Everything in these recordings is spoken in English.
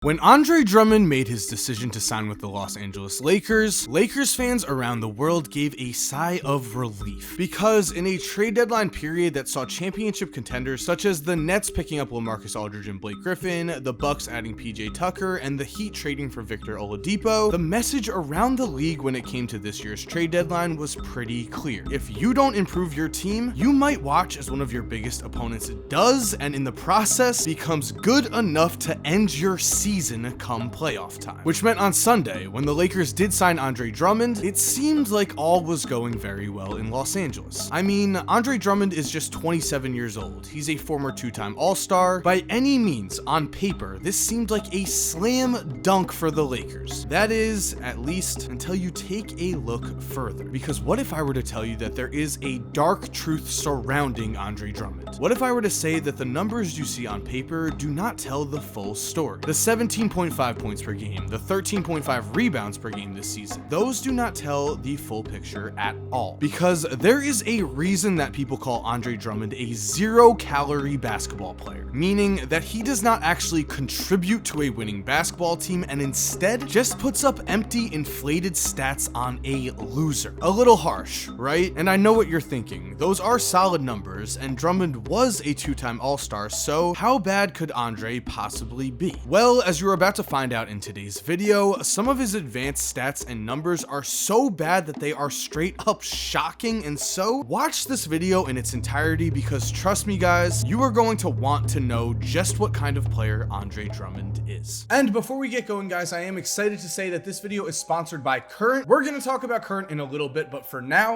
When Andre Drummond made his decision to sign with the Los Angeles Lakers, Lakers fans around the world gave a sigh of relief, because in a trade deadline period that saw championship contenders such as the Nets picking up LaMarcus Aldridge and Blake Griffin, the Bucks adding PJ Tucker, and the Heat trading for Victor Oladipo, the message around the league when it came to this year's trade deadline was pretty clear. If you don't improve your team, you might watch as one of your biggest opponents does, and in the process becomes good enough to end your season come playoff time. Which meant on Sunday, when the Lakers did sign Andre Drummond, it seemed like all was going very well in Los Angeles. I mean, Andre Drummond is just 27 years old. He's a former two-time All-Star. By any means, on paper, this seemed like a slam dunk for the Lakers. That is, at least, until you take a look further. Because what if I were to tell you that there is a dark truth surrounding Andre Drummond? What if I were to say that the numbers you see on paper do not tell the full story? The 17.5 points per game, the 13.5 rebounds per game this season, those do not tell the full picture at all. Because there is a reason that people call Andre Drummond a zero-calorie basketball player, meaning that he does not actually contribute to a winning basketball team and instead just puts up empty, inflated stats on a loser. A little harsh, right? And I know what you're thinking. Those are solid numbers, and Drummond was a two-time All-Star, so how bad could Andre possibly be? Well, as you're about to find out in today's video, some of his advanced stats and numbers are so bad that they are straight up shocking, and so watch this video in its entirety, because trust me guys, you are going to want to know just what kind of player Andre Drummond is. And before we get going guys, I am excited to say that this video is sponsored by Current. We're going to talk about Current in a little bit, but for now,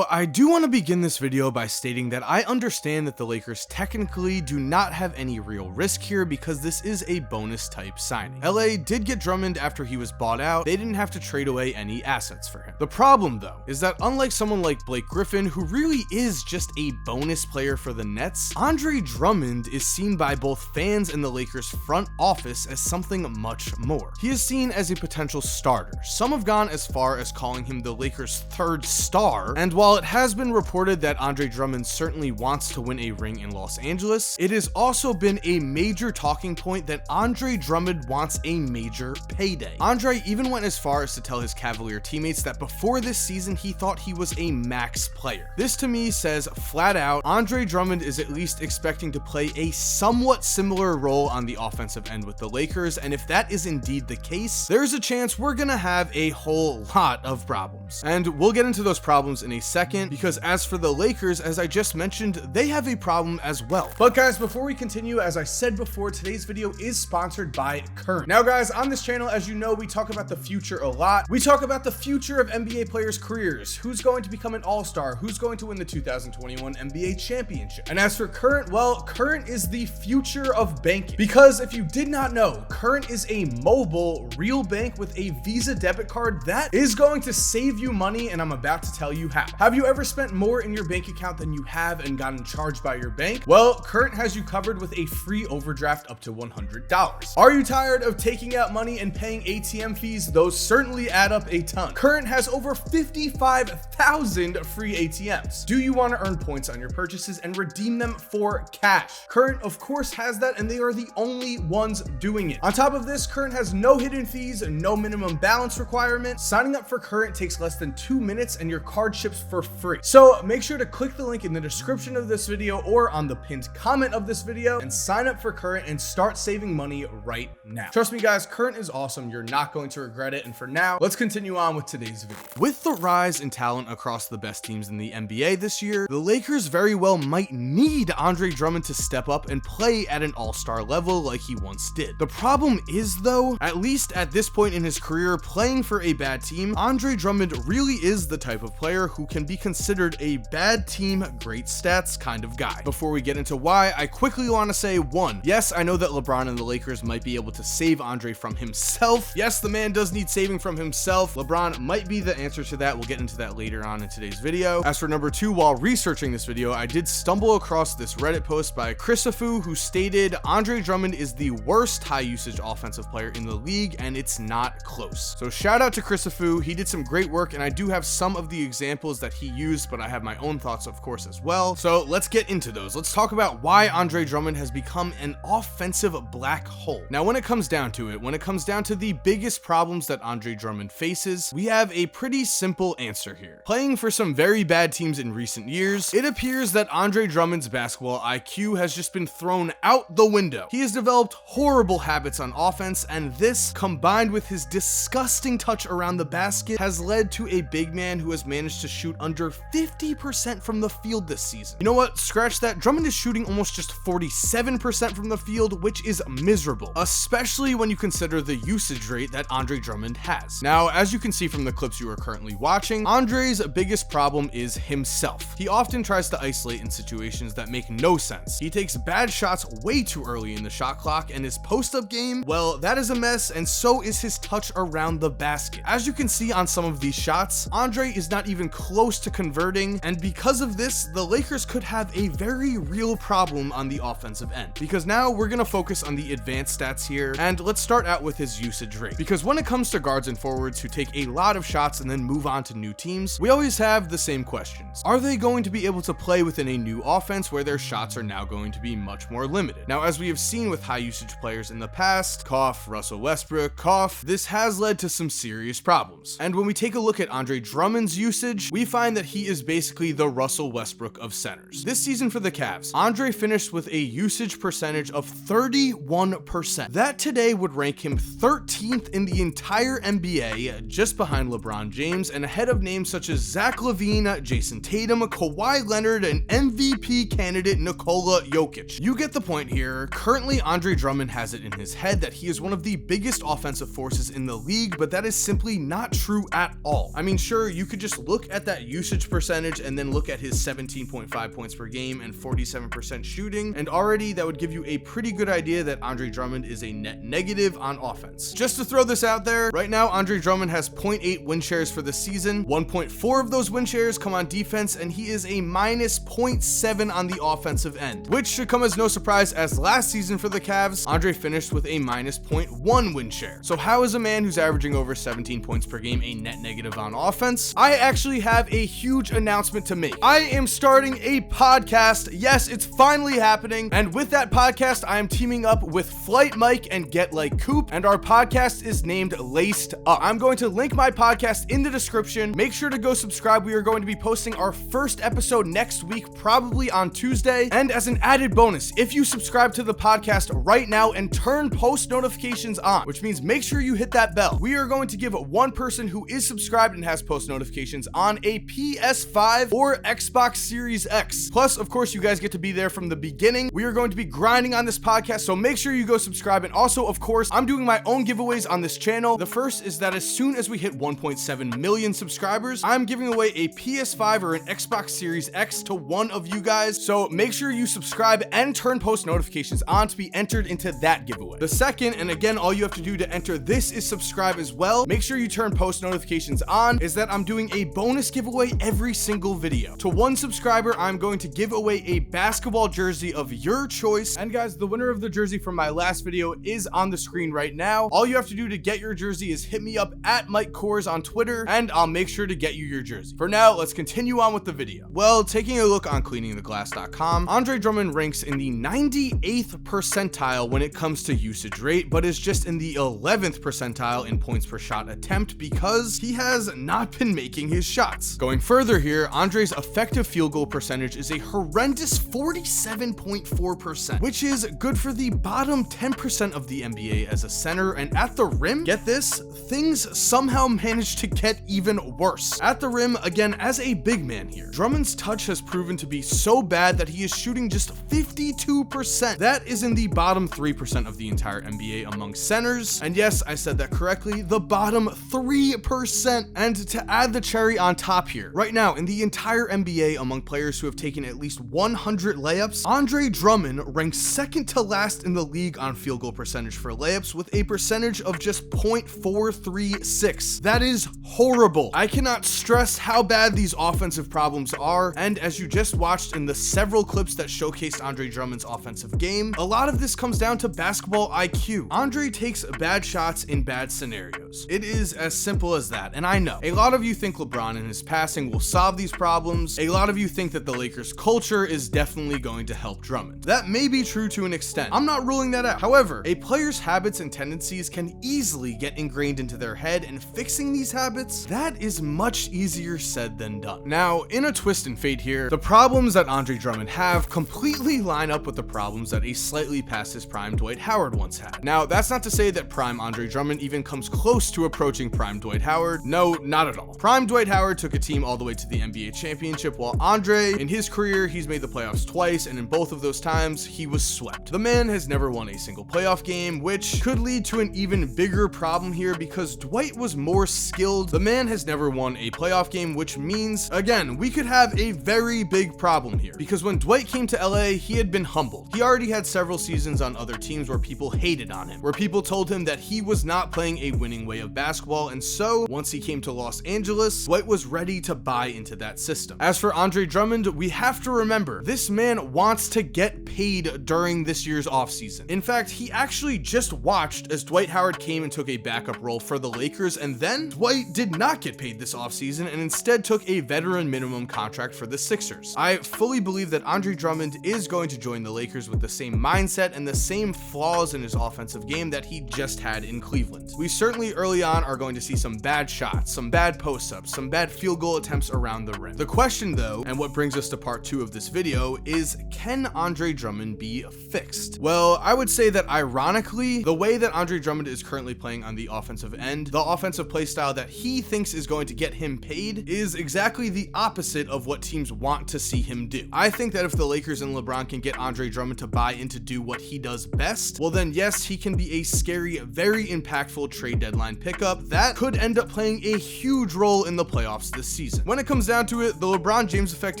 I do want to begin this video by stating that I understand that the Lakers technically do not have any real risk here, because this is a bonus type signing. LA did get Drummond after he was bought out. They didn't have to trade away any assets for him. The problem though is that unlike someone like Blake Griffin, who really is just a bonus player for the Nets, Andre Drummond is seen by both fans and the Lakers front office as something much more. He is seen as a potential starter. Some have gone as far as calling him the Lakers' third star, and while it has been reported that Andre Drummond certainly wants to win a ring in Los Angeles, it has also been a major talking point that Andre Drummond wants a major payday. Andre even went as far as to tell his Cavalier teammates that before this season he thought he was a max player. This to me says flat out, Andre Drummond is at least expecting to play a somewhat similar role on the offensive end with the Lakers, and if that is indeed the case, there's a chance we're gonna have a whole lot of problems. And we'll get into those problems in a second, because as for the Lakers, as I just mentioned, they have a problem as well. But guys, before we continue, as I said before, today's video is sponsored by Current. Now guys, on this channel, as you know, we talk about the future a lot. We talk about the future of NBA players' careers, who's going to become an all-star, who's going to win the 2021 NBA championship. And as for Current, well, Current is the future of banking. Because if you did not know, Current is a mobile, real bank with a Visa debit card that is going to save you money, and I'm about to tell you how. Have you ever spent more in your bank account than you have and gotten charged by your bank? Well, Current has you covered with a free overdraft up to $100. Are you tired of taking out money and paying ATM fees? Those certainly add up a ton. Current has over 55,000 free ATMs. Do you want to earn points on your purchases and redeem them for cash? Current, of course, has that, and they are the only ones doing it. On top of this, Current has no hidden fees, no minimum balance requirement. Signing up for Current takes less than 2 minutes, and your card ships for free. So make sure to click the link in the description of this video or on the pinned comment of this video and sign up for Current and start saving money right now. Trust me guys, Current is awesome. You're not going to regret it. And for now, let's continue on with today's video. With the rise in talent across the best teams in the NBA this year, the Lakers very well might need Andre Drummond to step up and play at an all-star level like he once did. The problem is though, at least at this point in his career playing for a bad team, Andre Drummond really is the type of player who can be considered a bad team, great stats kind of guy. Before we get into why, I quickly want to say, one, yes, I know that LeBron and the Lakers might be able to save Andre from himself. Yes, the man does need saving from himself. LeBron might be the answer to that. We'll get into that later on in today's video. As for number two, while researching this video, I did stumble across this Reddit post by Korzemba, who stated Andre Drummond is the worst high usage offensive player in the league, and it's not close. So shout out to Korzemba. He did some great work, and I do have some of the examples that he used, but I have my own thoughts of course as well. So let's get into those. Let's talk about why Andre Drummond has become an offensive black hole. Now when it comes down to it, when it comes down to the biggest problems that Andre Drummond faces, we have a pretty simple answer here. Playing for some very bad teams in recent years, it appears that Andre Drummond's basketball IQ has just been thrown out the window. He has developed horrible habits on offense, and this, combined with his disgusting touch around the basket, has led to a big man who has managed to shoot under 50% from the field this season. You know what? Scratch that. Drummond is shooting almost just 47% from the field, which is miserable, especially when you consider the usage rate that Andre Drummond has. Now, as you can see from the clips you are currently watching, Andre's biggest problem is himself. He often tries to isolate in situations that make no sense. He takes bad shots way too early in the shot clock, and his post-up game, well, that is a mess, and so is his touch around the basket. As you can see on some of these shots, Andre is not even close to converting, and because of this, the Lakers could have a very real problem on the offensive end. Because now we're gonna focus on the advanced stats here, and let's start out with his usage rate. Because when it comes to guards and forwards who take a lot of shots and then move on to new teams, we always have the same questions. Are they going to be able to play within a new offense where their shots are now going to be much more limited? Now, as we have seen with high usage players in the past, cough, Russell Westbrook, cough, this has led to some serious problems. And when we take a look at Andre Drummond's usage, we find that he is basically the Russell Westbrook of centers. This season for the Cavs, Andre finished with a usage percentage of 31%. That today would rank him 13th in the entire NBA, just behind LeBron James and ahead of names such as Zach LaVine, Jason Tatum, Kawhi Leonard, and MVP candidate Nikola Jokic. You get the point here. Currently, Andre Drummond has it in his head that he is one of the biggest offensive forces in the league, but that is simply not true at all. I mean, sure, you could just look at that usage percentage and then look at his 17.5 points per game and 47% shooting, and already that would give you a pretty good idea that Andre Drummond is a net negative on offense. Just to throw this out there, right now Andre Drummond has 0.8 win shares for the season. 1.4 of those win shares come on defense, and he is a minus 0.7 on the offensive end, which should come as no surprise as last season for the Cavs, Andre finished with a minus 0.1 win share. So how is a man who's averaging over 17 points per game a net negative on offense? I actually have a huge announcement to make. I am starting a podcast. Yes, it's finally happening. And with that podcast, I am teaming up with Flight Mike and Get Like Coop, and our podcast is named Laced Up. I'm going to link my podcast in the description. Make sure to go subscribe. We are going to be posting our first episode next week, probably on Tuesday. And as an added bonus, if you subscribe to the podcast right now and turn post notifications on, which means make sure you hit that bell, we are going to give one person who is subscribed and has post notifications on a PS5 or Xbox Series X. Plus, of course, you guys get to be there from the beginning. We are going to be grinding on this podcast, so make sure you go subscribe. And also, of course, I'm doing my own giveaways on this channel. The first is that as soon as we hit 1.7 million subscribers, I'm giving away a PS5 or an Xbox Series X to one of you guys. So make sure you subscribe and turn post notifications on to be entered into that giveaway. The second, and again, all you have to do to enter this is subscribe as well. Make sure you turn post notifications on, is that I'm doing a bonus giveaway every single video. To one subscriber, I'm going to give away a basketball jersey of your choice. And guys, the winner of the jersey from my last video is on the screen right now. All you have to do to get your jersey is hit me up at Mike Kors on Twitter, and I'll make sure to get you your jersey. For now, let's continue on with the video. Well, taking a look on cleaningtheglass.com, Andre Drummond ranks in the 98th percentile when it comes to usage rate, but is just in the 11th percentile in points per shot attempt because he has not been making his shots. Going further here, Andre's effective field goal percentage is a horrendous 47.4%, which is good for the bottom 10% of the NBA as a center, and at the rim, get this, things somehow managed to get even worse. At the rim, again, as a big man here, Drummond's touch has proven to be so bad that he is shooting just 52%. That is in the bottom 3% of the entire NBA among centers, and yes, I said that correctly, the bottom 3%. And to add the cherry on top here, right now in the entire NBA among players who have taken at least 100 layups, Andre Drummond ranks second to last in the league on field goal percentage for layups with a percentage of just 0.436. That is horrible. I cannot stress how bad these offensive problems are, and as you just watched in the several clips that showcased Andre Drummond's offensive game, a lot of this comes down to basketball IQ. Andre takes bad shots in bad scenarios. It is as simple as that, and I know a lot of you think LeBron and his passing will solve these problems. A lot of you think that the Lakers culture is definitely going to help Drummond. That may be true to an extent. I'm not ruling that out. However, a player's habits and tendencies can easily get ingrained into their head, and fixing these habits, that is much easier said than done. Now, in a twist and fate here, the problems that Andre Drummond have completely line up with the problems that a slightly past his prime Dwight Howard once had. Now, that's not to say that prime Andre Drummond even comes close to approaching prime Dwight Howard. No, not at all. Prime Dwight Howard took a team all the way to the NBA championship, while Andre, in his career, he's made the playoffs twice, and in both of those times, he was swept. The man has never won a single playoff game, which could lead to an even bigger problem here because Dwight was more skilled. The man has never won a playoff game, which means, again, we could have a very big problem here because when Dwight came to LA, he had been humbled. He already had several seasons on other teams where people hated on him, where people told him that he was not playing a winning way of basketball, and so once he came to Los Angeles, Dwight was ready to buy into that system. As for Andre Drummond, we have to remember, this man wants to get paid during this year's offseason. In fact, he actually just watched as Dwight Howard came and took a backup role for the Lakers, and then Dwight did not get paid this offseason and instead took a veteran minimum contract for the Sixers. I fully believe that Andre Drummond is going to join the Lakers with the same mindset and the same flaws in his offensive game that he just had in Cleveland. We certainly early on are going to see some bad shots, some bad post-ups, some bad field goal attempts around the rim. The question though, and what brings us to part 2 of this video, is can Andre Drummond be fixed? Well, I would say that ironically, the way that Andre Drummond is currently playing on the offensive end, the offensive play style that he thinks is going to get him paid, is exactly the opposite of what teams want to see him do. I think that if the Lakers and LeBron can get Andre Drummond to buy in to do what he does best, well then yes, he can be a scary, very impactful trade deadline pickup that could end up playing a huge role in the playoffs this season. When it comes down to it, the LeBron James effect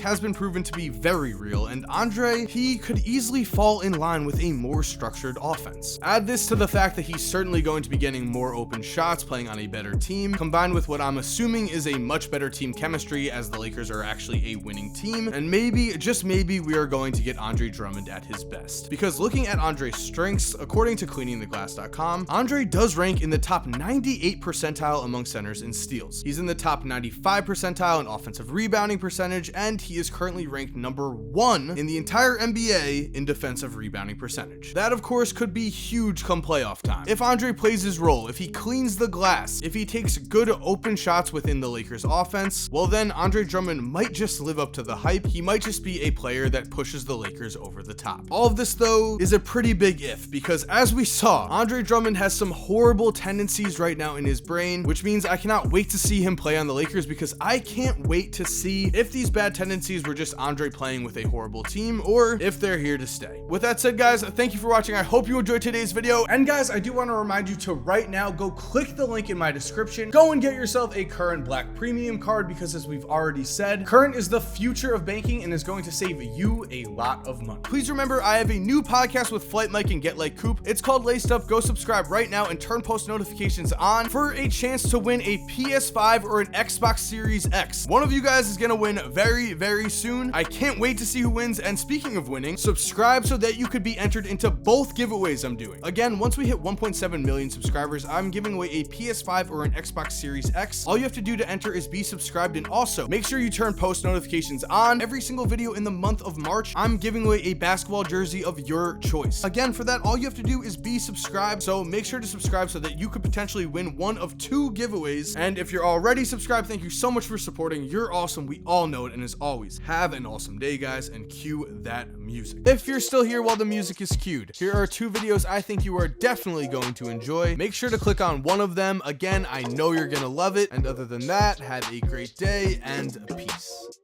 has been proven to be very real, and Andre, he could easily fall in line with a more structured offense. Add this to the fact that he's certainly going to be getting more open shots playing on a better team, combined with what I'm assuming is a much better team chemistry as the Lakers are actually a winning team, and maybe, just maybe, we are going to get Andre Drummond at his best. Because looking at Andre's strengths, according to cleaningtheglass.com, Andre does rank in the top 98 percentile among centers in steals. He's in the top 95 percentile in offensive rebounding percentage, and he is currently ranked number 1 in the entire NBA in defensive rebounding percentage. That of course could be huge come playoff time. If Andre plays his role, if he cleans the glass, if he takes good open shots within the Lakers offense, well then Andre Drummond might just live up to the hype. He might just be a player that pushes the Lakers over the top. All of this though is a pretty big if, because as we saw, Andre Drummond has some horrible tendencies right now in his brain, which means I cannot wait to see him play on the Lakers because I can't wait to see if these bad tendencies were just Andre playing with a horrible team or if they're here to stay. With that said, guys, thank you for watching. I hope you enjoyed today's video. And guys, I do want to remind you to right now go click the link in my description. Go and get yourself a Current Black Premium card because as we've already said, Current is the future of banking and is going to save you a lot of money. Please remember, I have a new podcast with Flight Mike and Get Like Coop. It's called Laced Up. Go subscribe right now and turn post notifications on for a chance to win a PS5 or an Xbox Series X. One of you guys is going to win very, very soon. I can't wait to see who wins. And speaking of winning, subscribe so that you could be entered into both giveaways I'm doing. Again, once we hit 1.7 million subscribers, I'm giving away a PS5 or an Xbox Series X. All you have to do to enter is be subscribed, and also make sure you turn post notifications on. Every single video in the month of March, I'm giving away a basketball jersey of your choice. Again, for that, all you have to do is be subscribed, so make sure to subscribe so that you could potentially win one of 2 giveaways. And if you're already subscribed, thank you so much for supporting. You're awesome. We all know it. And as always, have an awesome day, guys, and cue that music. If you're still here while the music is cued, here are 2 videos I think you are definitely going to enjoy. Make sure to click on one of them. Again, I know you're gonna love it. And other than that, have a great day and peace.